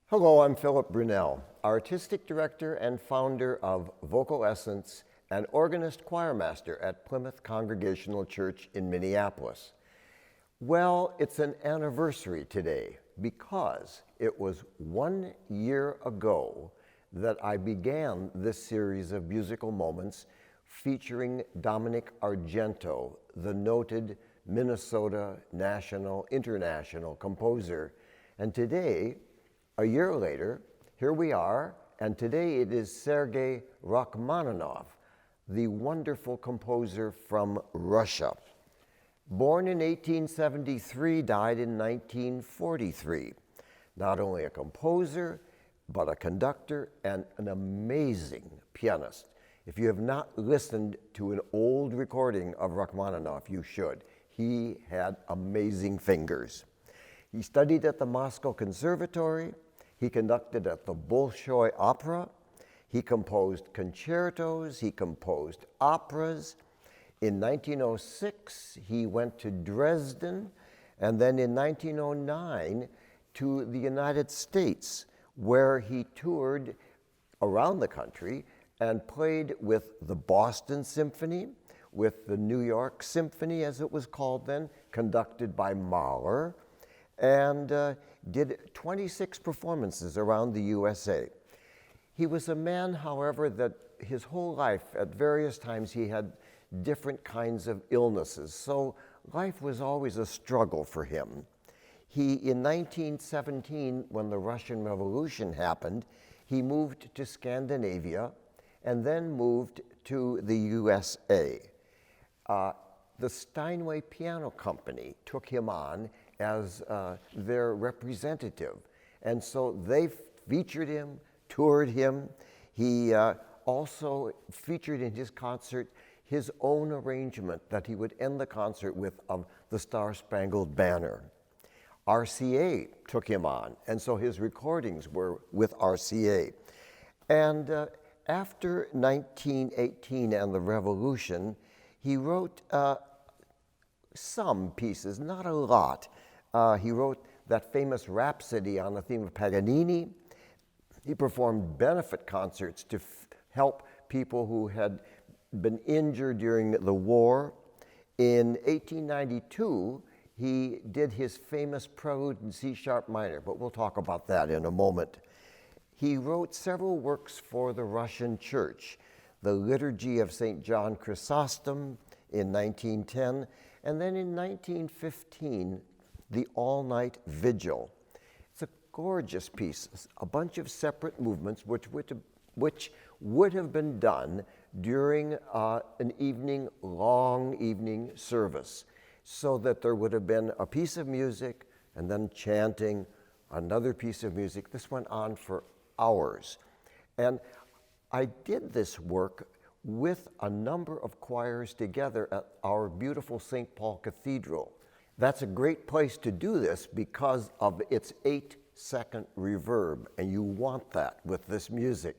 Hello, I'm Philip Brunelle, Artistic Director and founder of Vocal Essence and organist choirmaster at Plymouth Congregational Church in Minneapolis. Well, it's an anniversary today because it was 1 year ago that I began this series of musical moments featuring Dominic Argento, the noted Minnesota international composer. And today, a year later, here we are, and today it is Sergei Rachmaninov, the wonderful composer from Russia. Born in 1873, died in 1943. Not only a composer, but a conductor and an amazing pianist. If you have not listened to an old recording of Rachmaninoff, you should. He had amazing fingers. He studied at the Moscow Conservatory. He conducted at the Bolshoi Opera. He composed concertos. He composed operas. In 1906, he went to Dresden, and then in 1909 to the United States, where he toured around the country and played with the Boston Symphony, with the New York Symphony, as it was called then, conducted by Mahler, and did 26 performances around the USA. He was a man, however, that his whole life, at various times, he had different kinds of illnesses, so life was always a struggle for him. In 1917, when the Russian Revolution happened, he moved to Scandinavia and then moved to the USA. The Steinway Piano Company took him on as their representative. And so they featured him, toured him. He also featured in his concert his own arrangement that he would end the concert with of the Star-Spangled Banner. RCA took him on, and so his recordings were with RCA. And after 1918 and the Revolution, he wrote some pieces, not a lot. He wrote that famous Rhapsody on the theme of Paganini. He performed benefit concerts to help people who had been injured during the war. In 1892, he did his famous Prelude in C-sharp minor, but we'll talk about that in a moment. He wrote several works for the Russian Church, the Liturgy of St. John Chrysostom in 1910, and then in 1915, the All-Night Vigil. It's a gorgeous piece, a bunch of separate movements which would have been done during an long evening service, so that there would have been a piece of music and then chanting, another piece of music. This went on for hours. And I did this work with a number of choirs together at our beautiful St. Paul Cathedral. That's a great place to do this because of its 8-second reverb, and you want that with this music.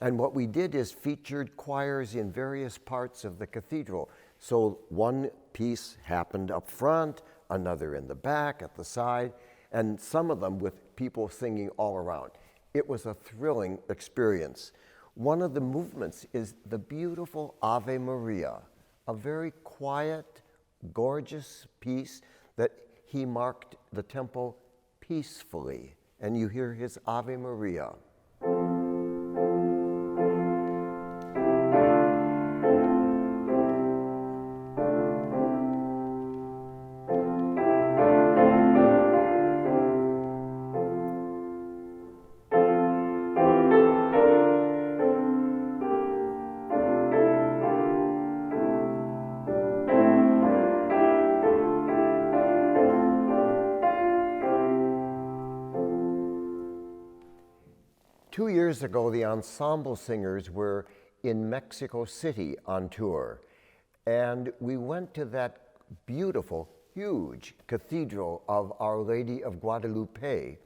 And what we did is featured choirs in various parts of the cathedral. So one piece happened up front, another in the back, at the side, and some of them with people singing all around. It was a thrilling experience. One of the movements is the beautiful Ave Maria, a very quiet, gorgeous piece that he marked the tempo peacefully. And you hear his Ave Maria. 2 years ago, the ensemble singers were in Mexico City on tour, and we went to that beautiful, huge cathedral of Our Lady of Guadalupe,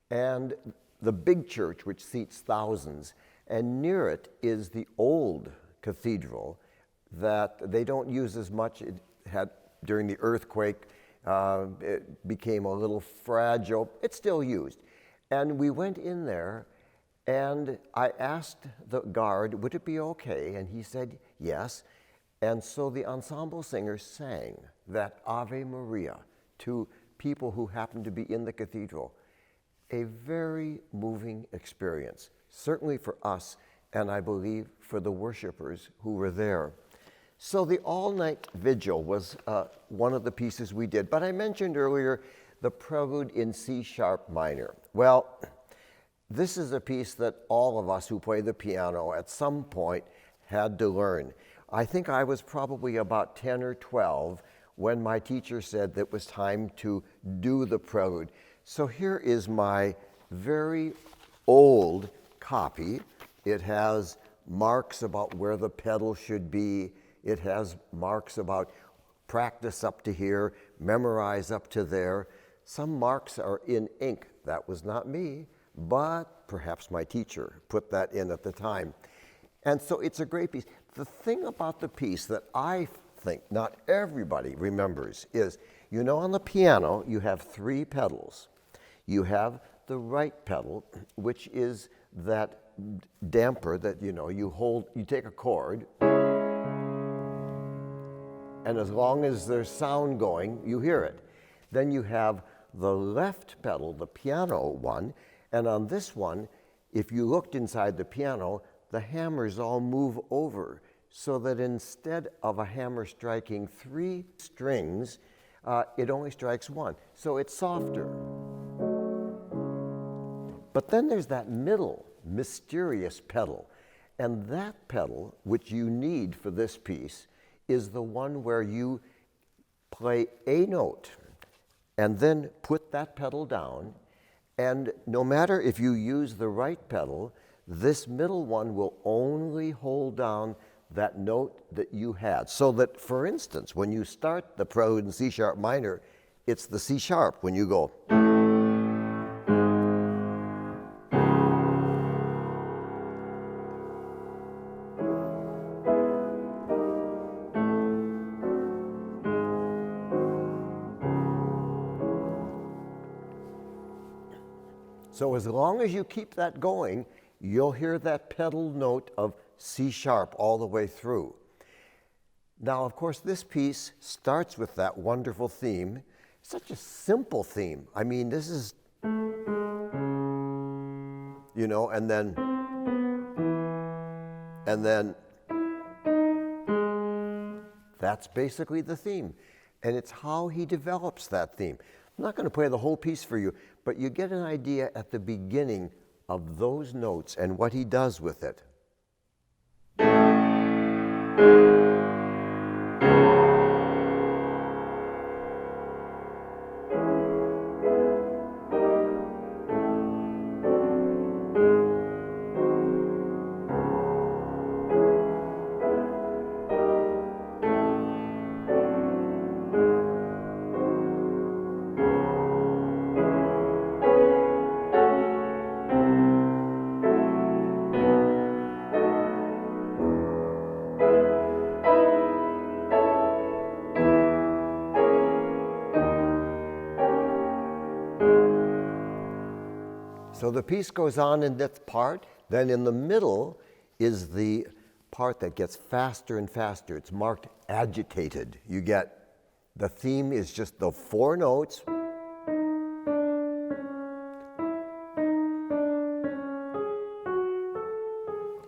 and the big church which seats thousands, and near it is the old cathedral that they don't use as much. It had, during the earthquake, it became a little fragile. It's still used. And we went in there, and I asked the guard, would it be okay? And he said yes. And so the ensemble singers sang that Ave Maria to people who happened to be in the cathedral. A very moving experience, certainly for us, and I believe for the worshipers who were there. So the All-Night Vigil was one of the pieces we did, but I mentioned earlier the Prelude in C sharp minor. Well, this is a piece that all of us who play the piano at some point had to learn. I think I was probably about 10 or 12 when my teacher said that it was time to do the Prelude. So here is my very old copy. It has marks about where the pedal should be. It has marks about practice up to here, memorize up to there. Some marks are in ink. That was not me, but perhaps my teacher put that in at the time. And so it's a great piece. The thing about the piece that I think not everybody remembers is, you know, on the piano, you have 3 pedals. You have the right pedal, which is that damper that, you know, you hold, you take a chord, and as long as there's sound going, you hear it. Then you have the left pedal, the piano one, and on this one, if you looked inside the piano, the hammers all move over, so that instead of a hammer striking 3 strings, it only strikes 1. So it's softer. But then there's that middle, mysterious pedal. And that pedal, which you need for this piece, is the one where you play a note and then put that pedal down. And no matter if you use the right pedal, this middle one will only hold down that note that you had. So that, for instance, when you start the Prelude in C sharp minor, it's the C sharp when you go. So as long as you keep that going, you'll hear that pedal note of C sharp all the way through. Now, of course, this piece starts with that wonderful theme. Such a simple theme. I mean, this is, you know, and then, that's basically the theme. And it's how he develops that theme. I'm not going to play the whole piece for you, but you get an idea at the beginning of those notes and what he does with it. So the piece goes on in that part. Then in the middle is the part that gets faster and faster. It's marked agitated. You get, the theme is just the 4 notes.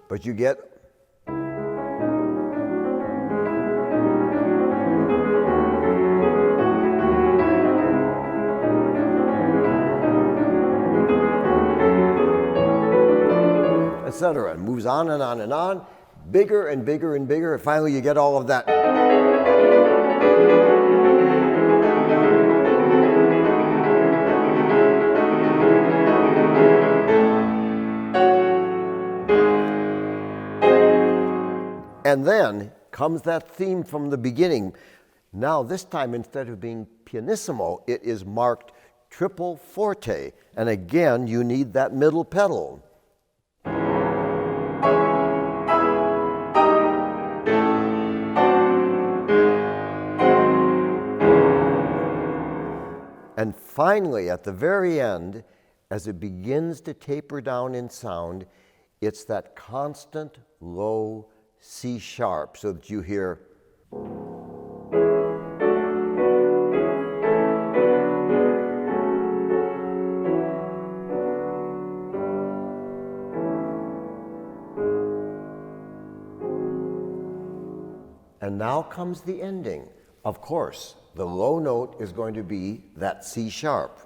But you get etc. It moves on and on and on, bigger and bigger and bigger, and finally you get all of that. And then comes that theme from the beginning. Now this time, instead of being pianissimo, it is marked triple forte. And again, you need that middle pedal. And finally, at the very end, as it begins to taper down in sound, it's that constant low C sharp, so that you hear. And now comes the ending. Of course, the low note is going to be that C sharp.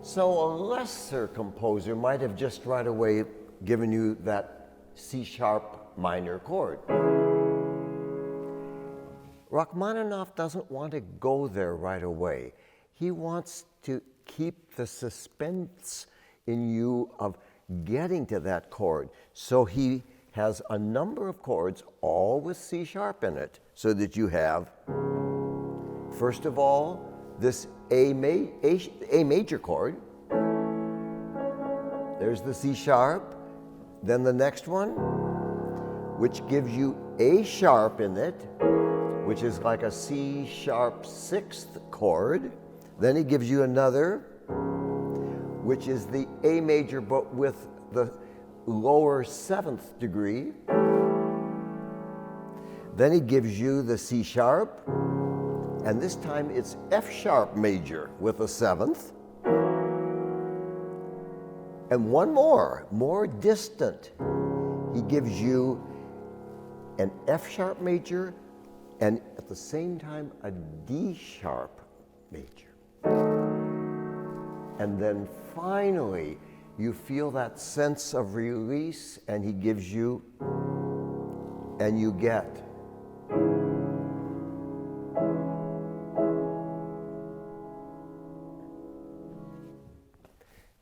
So a lesser composer might have just right away given you that C sharp minor chord. Rachmaninoff doesn't want to go there right away. He wants to keep the suspense in you of getting to that chord. So he has a number of chords, all with C sharp in it, so that you have, first of all, this A major chord. There's the C sharp. Then the next one, which gives you A sharp in it, which is like a C sharp sixth chord. Then he gives you another, which is the A major, but with the lower seventh degree. Then he gives you the C sharp, and this time it's F sharp major with a seventh. And one more distant. He gives you an F sharp major and at the same time a D sharp major. And then finally, you feel that sense of release, and he gives you, and you get.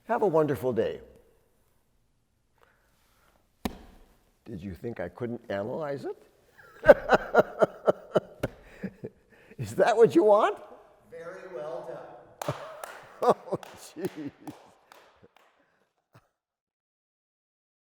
Have a wonderful day. Did you think I couldn't analyze it? Is that what you want? Very well done. Oh, gee.